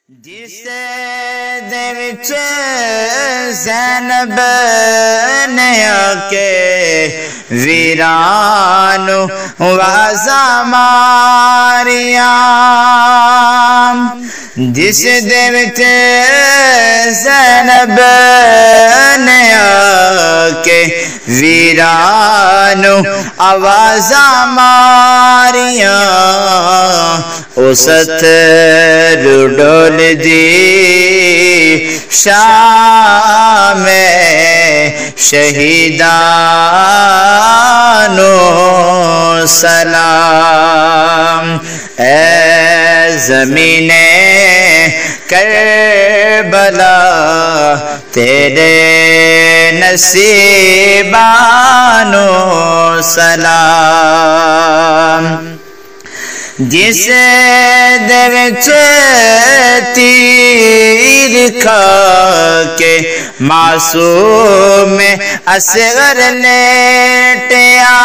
جس دے وچ زینب نے آکے ویرانو وازا ماریاں، جس دے وچ زینب نے آکے ویرانو آوازاں ماریاں، اسط ڈول دی شام شہیدانو سلام، اے زمین کربلا تیرے نصیبانو سلام، جس دے وچ تیر کھا کے معصوم اصغر لیٹیا،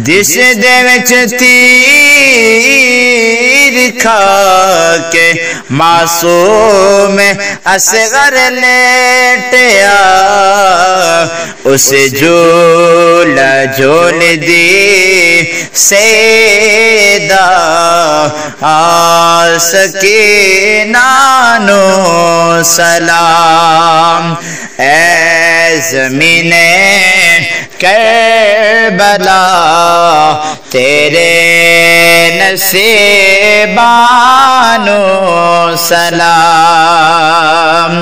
جس دے وچ تیر کھا کے معصوم اصغر لیٹیا، اس جھولا جھول دی سیدہ سکینانو سلام، اے زمین کربلا تیرے نصیبانو سلام،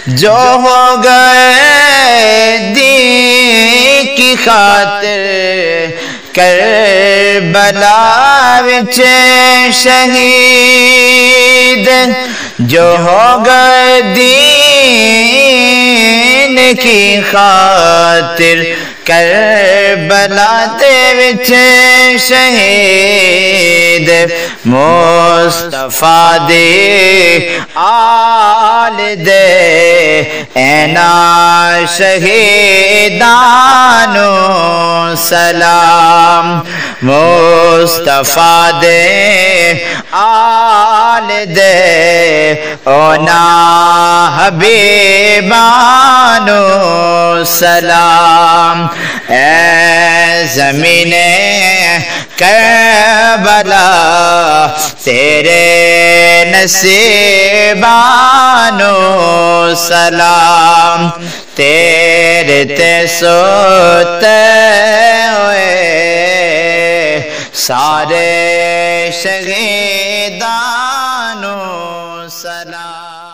جو ہو گئے دین کی خاطر کربلا وچ شہید، جو ہو گئے دین کی خاطر کربلا دے وچ شہید، مصطفیٰ دے آل دے اینا شہیدانو سلام، مصطفیٰ دے آل دے اونا حبیبانو سلام، اے زمین کربلا تیرے نصیبانو سلام، تیرے تے سوتے ہوئے سارے شہیدانو سلام۔